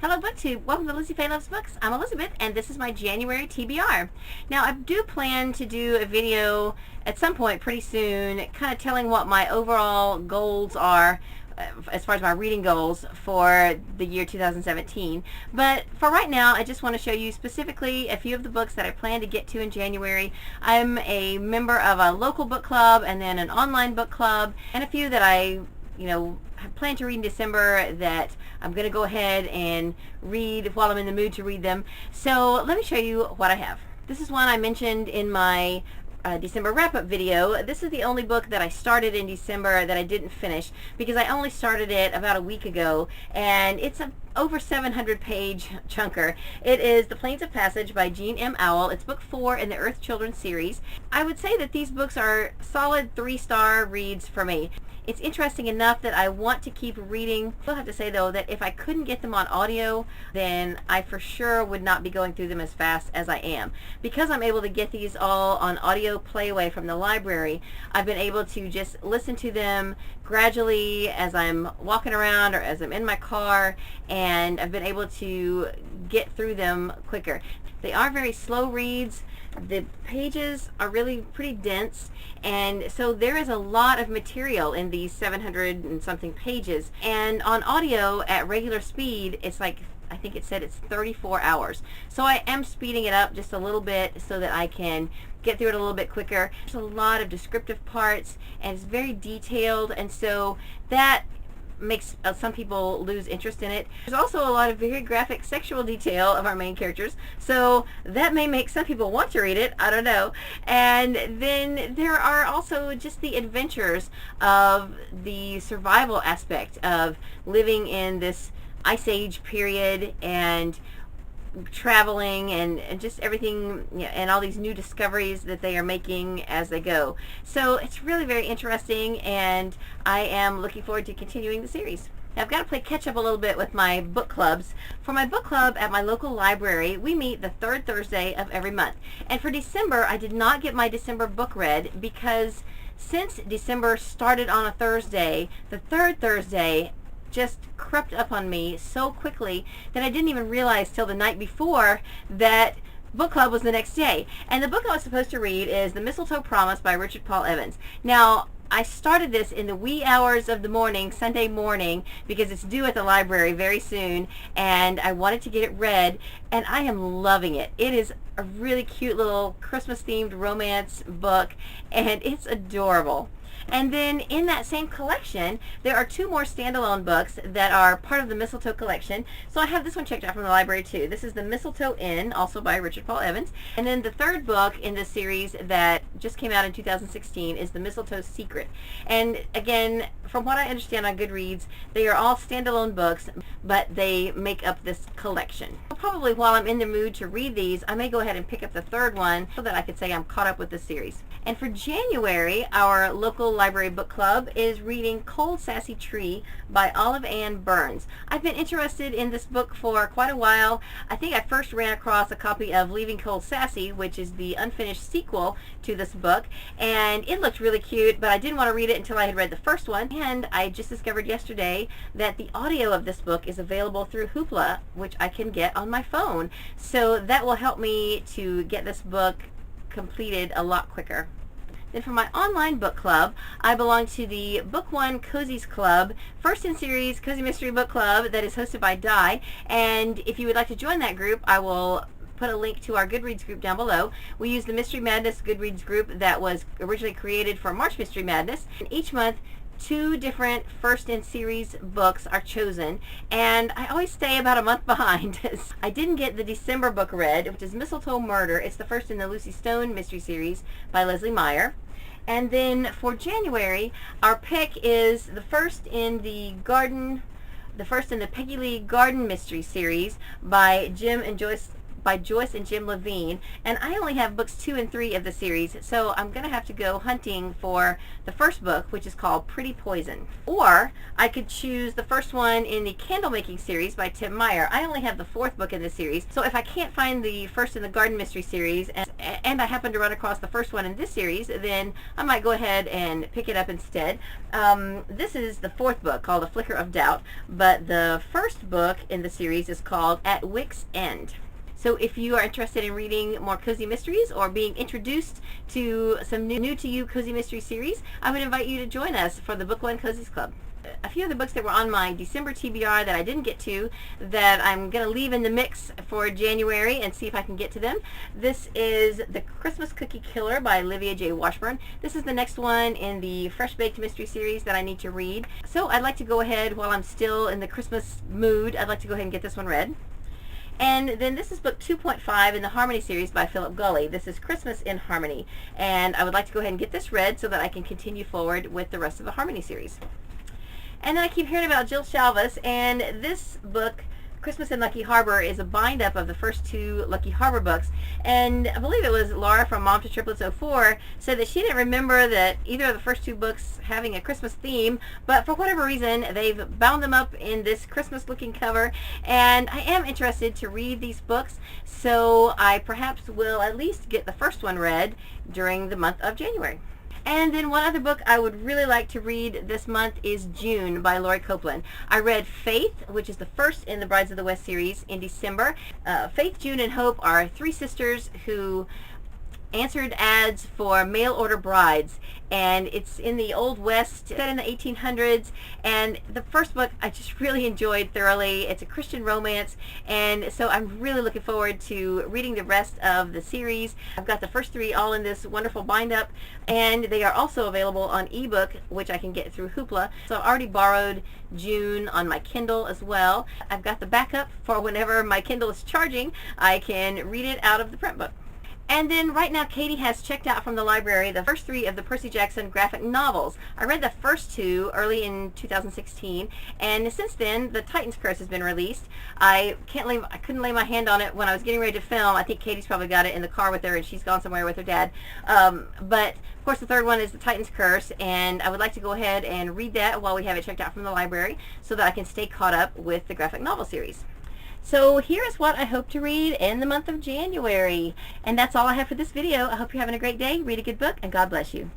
Hello BookTube, welcome to Lizzie Faye Loves Books. I'm Elizabeth and this is my January TBR. Now I do plan to do a video at some point pretty soon kind of telling what my overall goals are as far as my reading goals for the year 2017. But for right now, I just want to show you specifically a few of the books that I plan to get to in January. I'm a member of a local book club and then an online book club, and a few that I plan to read in December that I'm going to go ahead and read while I'm in the mood to read them. So let me show you what I have. This is one I mentioned in my December wrap-up video. This is the only book that I started in December that I didn't finish because I only started it about a week ago, and it's a over 700 page chunker. It is The Plains of Passage by Jean M. Auel. It's book 4 in the Earth Children series. I would say that these books are solid 3-star reads for me. It's interesting enough that I want to keep reading. I will have to say though that if I couldn't get them on audio, then I for sure would not be going through them as fast as I am. Because I'm able to get these all on audio playaway from the library, I've been able to just listen to them gradually as I'm walking around or as I'm in my car, and I've been able to get through them quicker. They are very slow reads. The pages are really pretty dense, and so there is a lot of material in these 700 and something pages, and on audio at regular speed it's like, I think it said it's 34 hours. So I am speeding it up just a little bit so that I can get through it a little bit quicker. There's a lot of descriptive parts and it's very detailed, and so that makes some people lose interest in it. There's also a lot of very graphic sexual detail of our main characters, so that may make some people want to read it, I don't know. And then there are also just the adventures of the survival aspect of living in this Ice Age period and traveling and just everything, and all these new discoveries that they are making as they go. So it's really very interesting, and I am looking forward to continuing the series. Now, I've got to play catch up a little bit with my book clubs. For my book club at my local library, we meet the third Thursday of every month. And for December, I did not get my December book read because since December started on a Thursday, the third Thursday just crept up on me so quickly that I didn't even realize till the night before that book club was the next day. And the book I was supposed to read is The Mistletoe Promise by Richard Paul Evans. Now, I started this in the wee hours of the morning, Sunday morning, because it's due at the library very soon, and I wanted to get it read, and I am loving it. It is a really cute little Christmas-themed romance book, and it's adorable. And then in that same collection, there are 2 more standalone books that are part of the Mistletoe collection. So I have this one checked out from the library too. This is The Mistletoe Inn, also by Richard Paul Evans. And then the third book in this series that just came out in 2016 is The Mistletoe Secret. And again, from what I understand on Goodreads, they are all standalone books, but they make up this collection. Probably while I'm in the mood to read these, I may go ahead and pick up the third one so that I could say I'm caught up with the series. And for January, our local library book club is reading Cold Sassy Tree by Olive Ann Burns. I've been interested in this book for quite a while. I think I first ran across a copy of Leaving Cold Sassy, which is the unfinished sequel to this book, and it looked really cute, but I didn't want to read it until I had read the first one. And I just discovered yesterday that the audio of this book is available through Hoopla, which I can get on my phone. So that will help me to get this book completed a lot quicker. Then for my online book club, I belong to the Book One Cozies Club, first in series Cozy Mystery Book Club that is hosted by Di. And if you would like to join that group, I will put a link to our Goodreads group down below. We use the Mystery Madness Goodreads group that was originally created for March Mystery Madness. And each month, 2 different first-in-series books are chosen, and I always stay about a month behind. I didn't get the December book read, which is Mistletoe Murder. It's the first in the Lucy Stone mystery series by Leslie Meyer. And then for January, our pick is the first in the Peggy Lee Garden mystery series by Jim and Joyce by Joyce and Jim Levine, and I only have books 2 and 3 of the series, so I'm going to have to go hunting for the first book, which is called Pretty Poison. Or I could choose the first one in the candle making series by Tim Meyer. I only have the 4th book in the series, so if I can't find the first in the garden mystery series, and I happen to run across the first one in this series, then I might go ahead and pick it up instead. This is the 4th book, called A Flicker of Doubt, but the first book in the series is called At Wick's End. So if you are interested in reading more cozy mysteries or being introduced to some new to you cozy mystery series, I would invite you to join us for the Book One Cozies Club. A few of the books that were on my December TBR that I didn't get to, that I'm going to leave in the mix for January and see if I can get to them. This is The Christmas Cookie Killer by Olivia J. Washburn. This is the next one in the Fresh Baked Mystery series that I need to read. So I'd like to go ahead, while I'm still in the Christmas mood, I'd like to go ahead and get this one read. And then this is book 2.5 in the Harmony series by Philip Gulley. This is Christmas in Harmony. And I would like to go ahead and get this read so that I can continue forward with the rest of the Harmony series. And then I keep hearing about Jill Shalvis, and this book, Christmas in Lucky Harbor, is a bind-up of the first 2 Lucky Harbor books. And I believe it was Laura from Mom to Triplets 04 said that she didn't remember that either of the first 2 books having a Christmas theme, but for whatever reason they've bound them up in this Christmas looking cover, and I am interested to read these books, so I perhaps will at least get the first one read during the month of January. And then one other book I would really like to read this month is June by Lori Copeland. I read Faith, which is the first in the Brides of the West series, in December. Faith, June, and Hope are 3 sisters who answered ads for mail order brides, and it's in the Old West, set in the 1800s, and the first book I just really enjoyed thoroughly. It's a Christian romance, and so I'm really looking forward to reading the rest of the series. I've got the first 3 all in this wonderful bind-up, and they are also available on ebook, which I can get through Hoopla. So I've already borrowed June on my Kindle as well. I've got the backup for whenever my Kindle is charging, I can read it out of the print book. And then right now Katie has checked out from the library the first 3 of the Percy Jackson graphic novels. I read the first 2 early in 2016, and since then the Titan's Curse has been released. I couldn't lay my hand on it when I was getting ready to film. I think Katie's probably got it in the car with her, and she's gone somewhere with her dad. But of course the third one is the Titan's Curse, and I would like to go ahead and read that while we have it checked out from the library so that I can stay caught up with the graphic novel series. So here is what I hope to read in the month of January. And that's all I have for this video. I hope you're having a great day. Read a good book, and God bless you.